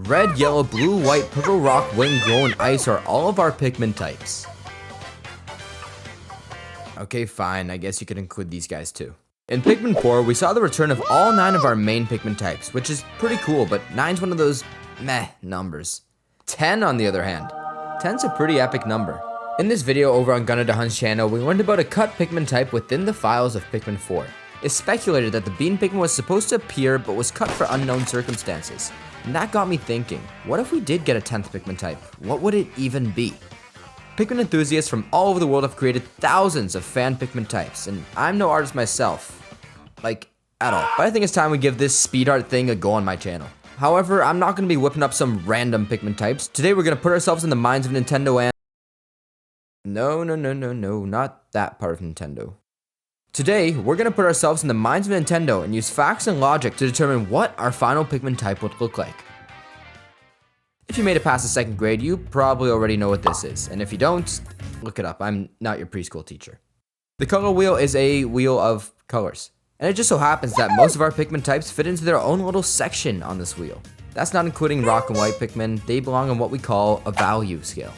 Red, yellow, blue, white, purple, rock, wind, glow, and ice are all of our Pikmin types. Okay, fine, I guess you could include these guys too. In Pikmin 4, we saw the return of all 9 of our main Pikmin types, which is pretty cool, but 9's one of those meh numbers. 10 on the other hand. 10's a pretty epic number. In this video over on Gunna Dahan's channel, we learned about a cut Pikmin type within the files of Pikmin 4. It's speculated that the Bean Pikmin was supposed to appear, but was cut for unknown circumstances. And that got me thinking, what if we did get a 10th Pikmin type? What would it even be? Pikmin enthusiasts from all over the world have created thousands of fan Pikmin types, and I'm no artist myself. Like, at all. But I think it's time we give this speed art thing a go on my channel. However, I'm not going to be whipping up some random Pikmin types. Today we're going to put ourselves in the minds of Nintendo and... No, not that part of Nintendo. Today, we're going to put ourselves in the minds of Nintendo and use facts and logic to determine what our final Pikmin type would look like. If you made it past the 2nd grade, you probably already know what this is, and if you don't, look it up, I'm not your preschool teacher. The color wheel is a wheel of colors, and it just so happens that most of our Pikmin types fit into their own little section on this wheel. That's not including rock and white Pikmin, they belong on what we call a value scale.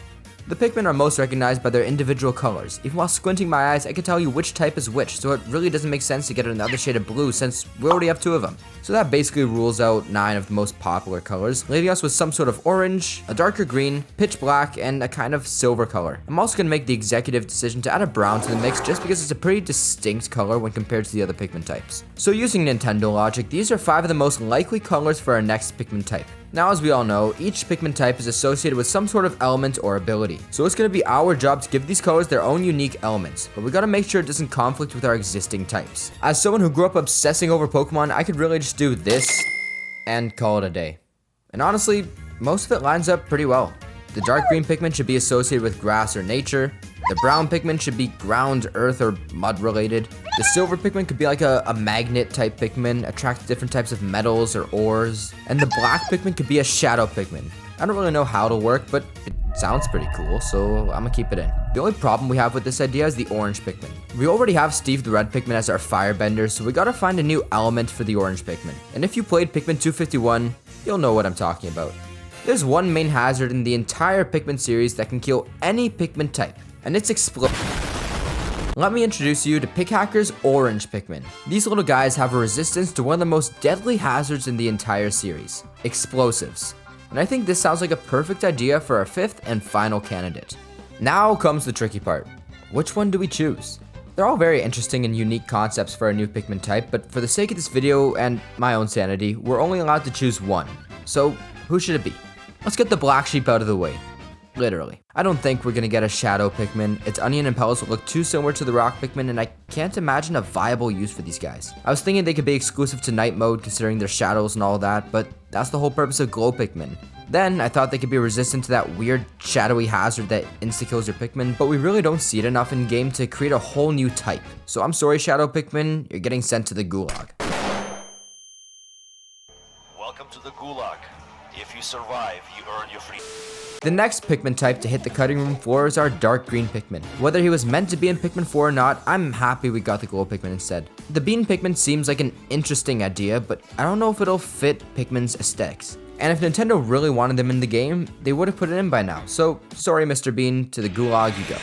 The Pikmin are most recognized by their individual colors. Even while squinting my eyes, I can tell you which type is which, so it really doesn't make sense to get another shade of blue since we already have 2 of them. So that basically rules out 9 of the most popular colors, leaving us with some sort of orange, a darker green, pitch black, and a kind of silver color. I'm also going to make the executive decision to add a brown to the mix just because it's a pretty distinct color when compared to the other Pikmin types. So using Nintendo logic, these are 5 of the most likely colors for our next Pikmin type. Now, as we all know, each Pikmin type is associated with some sort of element or ability. So it's going to be our job to give these colors their own unique elements, but we got to make sure it doesn't conflict with our existing types. As someone who grew up obsessing over Pokemon, I could really just do this and call it a day. And honestly, most of it lines up pretty well. The dark green Pikmin should be associated with grass or nature. The brown Pikmin should be ground, earth, or mud related. The silver Pikmin could be like a magnet type Pikmin, attract different types of metals or ores. And the black Pikmin could be a shadow Pikmin. I don't really know how it'll work, but it sounds pretty cool, so I'm gonna keep it in. The only problem we have with this idea is the orange Pikmin. We already have Steve the red Pikmin as our firebender, so we gotta find a new element for the orange Pikmin. And if you played Pikmin 251, you'll know what I'm talking about. There's one main hazard in the entire Pikmin series that can kill any Pikmin type, and it's explosive. Let me introduce you to Pickhacker's orange Pikmin. These little guys have a resistance to one of the most deadly hazards in the entire series, explosives. And I think this sounds like a perfect idea for our 5th and final candidate. Now comes the tricky part. Which one do we choose? They're all very interesting and unique concepts for a new Pikmin type, but for the sake of this video and my own sanity, we're only allowed to choose one. So who should it be? Let's get the black sheep out of the way. Literally. I don't think we're gonna get a shadow Pikmin. Its onion and petals will look too similar to the rock Pikmin, and I can't imagine a viable use for these guys. I was thinking they could be exclusive to night mode considering their shadows and all that, but that's the whole purpose of glow Pikmin. Then I thought they could be resistant to that weird shadowy hazard that insta-kills your Pikmin, but we really don't see it enough in game to create a whole new type. So I'm sorry, shadow Pikmin, you're getting sent to the gulag. Welcome to the gulag. If you survive, you earn your free... The next Pikmin type to hit the cutting room floor is our dark green Pikmin. Whether he was meant to be in Pikmin 4 or not, I'm happy we got the glow Pikmin instead. The bean Pikmin seems like an interesting idea, but I don't know if it'll fit Pikmin's aesthetics. And if Nintendo really wanted them in the game, they would have put it in by now. So, sorry Mr. Bean, to the gulag you go.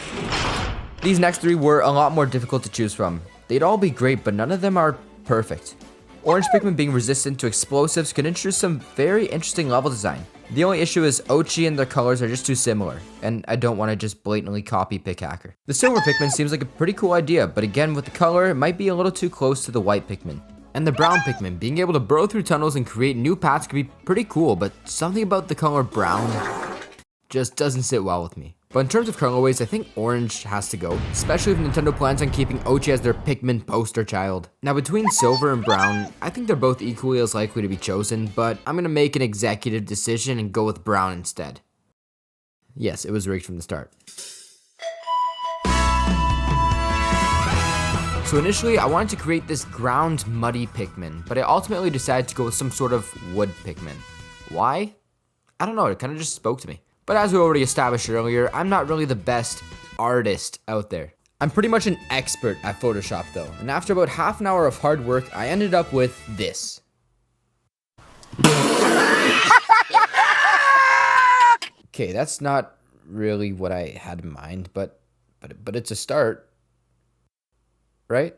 These next 3 were a lot more difficult to choose from. They'd all be great, but none of them are perfect. Orange Pikmin being resistant to explosives could introduce some very interesting level design. The only issue is Ochi and their colors are just too similar, and I don't want to just blatantly copy Pickhacker. The silver Pikmin seems like a pretty cool idea, but again with the color, it might be a little too close to the white Pikmin. And the brown Pikmin, being able to burrow through tunnels and create new paths could be pretty cool, but something about the color brown just doesn't sit well with me. But in terms of colorways, I think orange has to go, especially if Nintendo plans on keeping Ochi as their Pikmin poster child. Now between silver and brown, I think they're both equally as likely to be chosen, but I'm gonna make an executive decision and go with brown instead. Yes, it was rigged from the start. So initially, I wanted to create this ground muddy Pikmin, but I ultimately decided to go with some sort of wood Pikmin. Why? I don't know, it kind of just spoke to me. But as we already established earlier, I'm not really the best artist out there. I'm pretty much an expert at Photoshop though, and after about half an hour of hard work, I ended up with this. Okay, that's not really what I had in mind, but it's a start, right?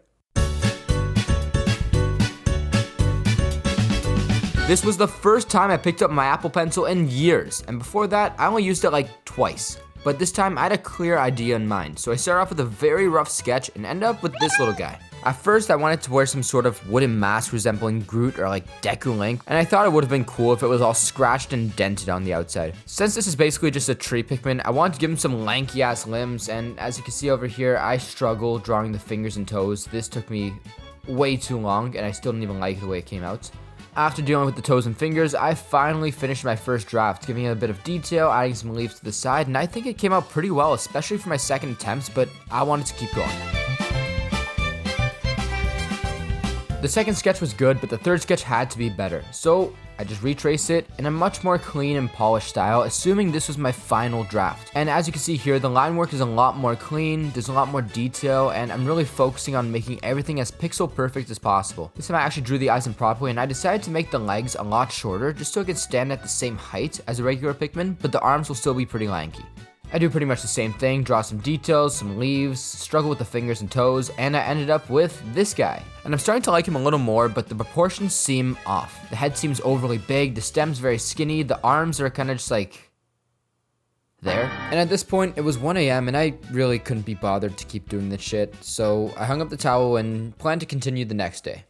This was the first time I picked up my Apple Pencil in years, and before that, I only used it like twice. But this time, I had a clear idea in mind, so I started off with a very rough sketch and ended up with this little guy. At first, I wanted to wear some sort of wooden mask resembling Groot or like Deku Link, and I thought it would have been cool if it was all scratched and dented on the outside. Since this is basically just a tree Pikmin, I wanted to give him some lanky ass limbs, and as you can see over here, I struggle drawing the fingers and toes. This took me way too long, and I still didn't even like the way it came out. After dealing with the toes and fingers, I finally finished my first draft, giving it a bit of detail, adding some leaves to the side, and I think it came out pretty well, especially for my second attempt, but I wanted to keep going. The second sketch was good, but the third sketch had to be better, so I just retraced it in a much more clean and polished style, assuming this was my final draft. And as you can see here, the line work is a lot more clean, there's a lot more detail, and I'm really focusing on making everything as pixel perfect as possible. This time I actually drew the eyes in properly, and I decided to make the legs a lot shorter, just so it could stand at the same height as a regular Pikmin, but the arms will still be pretty lanky. I do pretty much the same thing, draw some details, some leaves, struggle with the fingers and toes, and I ended up with this guy. And I'm starting to like him a little more, but the proportions seem off. The head seems overly big, the stem's very skinny, the arms are kind of just like there. And at this point, it was 1 a.m. and I really couldn't be bothered to keep doing this shit, so I hung up the towel and planned to continue the next day.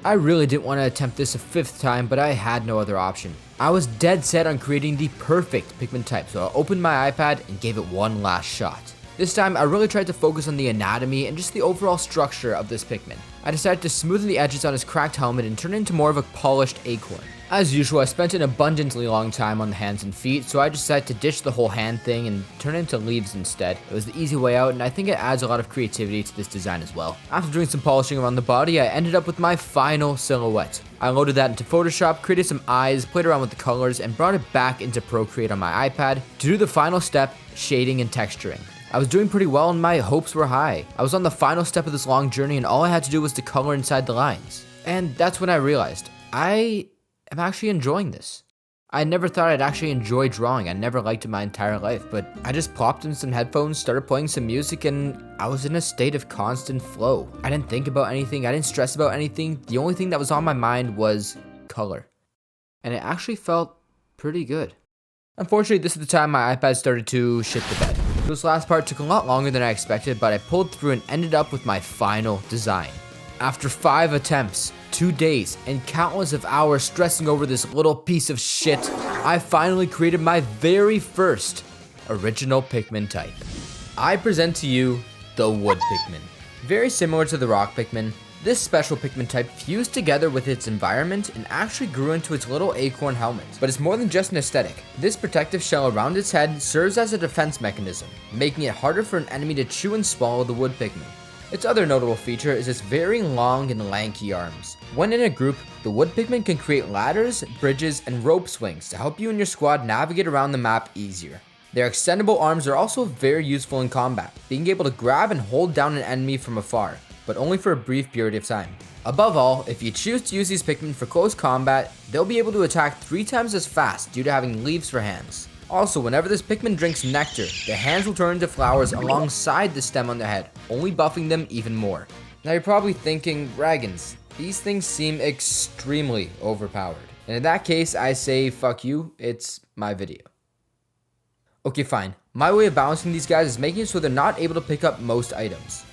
I really didn't want to attempt this a 5th time, but I had no other option. I was dead set on creating the perfect Pikmin type, so I opened my iPad and gave it one last shot. This time, I really tried to focus on the anatomy and just the overall structure of this Pikmin. I decided to smoothen the edges on his cracked helmet and turn it into more of a polished acorn. As usual, I spent an abundantly long time on the hands and feet, so I decided to ditch the whole hand thing and turn it into leaves instead. It was the easy way out, and I think it adds a lot of creativity to this design as well. After doing some polishing around the body, I ended up with my final silhouette. I loaded that into Photoshop, created some eyes, played around with the colors, and brought it back into Procreate on my iPad to do the final step, shading and texturing. I was doing pretty well and my hopes were high. I was on the final step of this long journey and all I had to do was to color inside the lines. And that's when I realized, I am actually enjoying this. I never thought I'd actually enjoy drawing. I never liked it my entire life, but I just plopped in some headphones, started playing some music, and I was in a state of constant flow. I didn't think about anything, I didn't stress about anything. The only thing that was on my mind was color. And it actually felt pretty good. Unfortunately, this is the time my iPad started to shit the bed. This last part took a lot longer than I expected, but I pulled through and ended up with my final design. After 5 attempts, 2 days, and countless of hours stressing over this little piece of shit, I finally created my very first original Pikmin type. I present to you the Wood Pikmin. Very similar to the Rock Pikmin, this special Pikmin type fused together with its environment and actually grew into its little acorn helmet. But it's more than just an aesthetic. This protective shell around its head serves as a defense mechanism, making it harder for an enemy to chew and swallow the Wood Pikmin. Its other notable feature is its very long and lanky arms. When in a group, the Wood Pikmin can create ladders, bridges, and rope swings to help you and your squad navigate around the map easier. Their extendable arms are also very useful in combat, being able to grab and hold down an enemy from afar, but only for a brief period of time. Above all, if you choose to use these Pikmin for close combat, they'll be able to attack 3 times as fast due to having leaves for hands. Also, whenever this Pikmin drinks nectar, their hands will turn into flowers alongside the stem on their head, only buffing them even more. Now you're probably thinking, Raggins, these things seem extremely overpowered. And in that case, I say fuck you, it's my video. Okay, fine. My way of balancing these guys is making it so they're not able to pick up most items.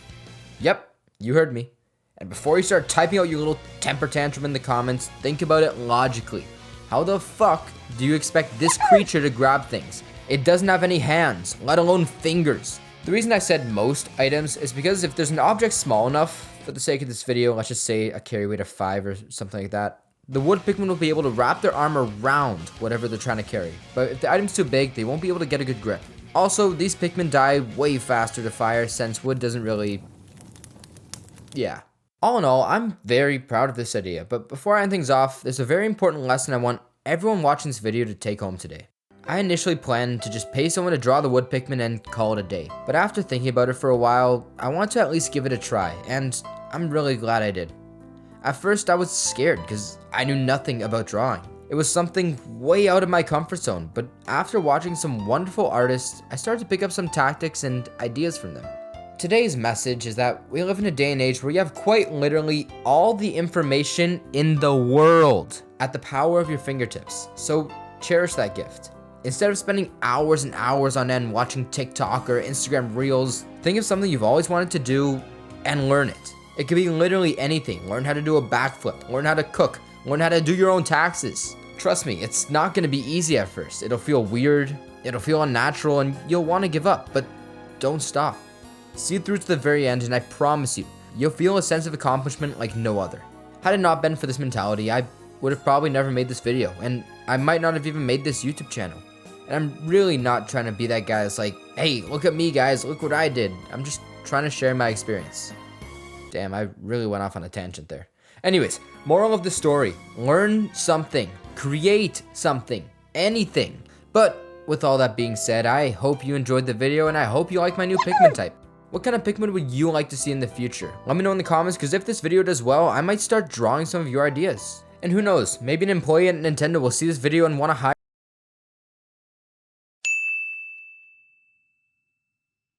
Yep, you heard me. And before you start typing out your little temper tantrum in the comments, think about it logically. How the fuck do you expect this creature to grab things? It doesn't have any hands, let alone fingers. The reason I said most items is because if there's an object small enough, for the sake of this video, let's just say a carry weight of 5 or something like that, the Wood Pikmin will be able to wrap their arm around whatever they're trying to carry. But if the item's too big, they won't be able to get a good grip. Also, these Pikmin die way faster to fire since wood doesn't really... yeah. All in all, I'm very proud of this idea, but before I end things off, there's a very important lesson I want everyone watching this video to take home today. I initially planned to just pay someone to draw the Wood Pikmin and call it a day, but after thinking about it for a while, I want to at least give it a try, and I'm really glad I did. At first I was scared because I knew nothing about drawing. It was something way out of my comfort zone, but after watching some wonderful artists, I started to pick up some tactics and ideas from them. Today's message is that we live in a day and age where you have quite literally all the information in the world at the power of your fingertips, so cherish that gift. Instead of spending hours and hours on end watching TikTok or Instagram Reels, think of something you've always wanted to do and learn it. It could be literally anything. Learn how to do a backflip, learn how to cook, learn how to do your own taxes. Trust me, it's not gonna be easy at first. It'll feel weird, it'll feel unnatural, and you'll wanna give up, but don't stop. See it through to the very end, and I promise you, you'll feel a sense of accomplishment like no other. Had it not been for this mentality, I would have probably never made this video, and I might not have even made this YouTube channel. And I'm really not trying to be that guy that's like, hey, look at me guys, look what I did. I'm just trying to share my experience. Damn, I really went off on a tangent there. Anyways, moral of the story, learn something, create something, anything. But with all that being said, I hope you enjoyed the video and I hope you like my new Pikmin type. What kind of Pikmin would you like to see in the future? Let me know in the comments, because if this video does well, I might start drawing some of your ideas. And who knows, maybe an employee at Nintendo will see this video and want to hire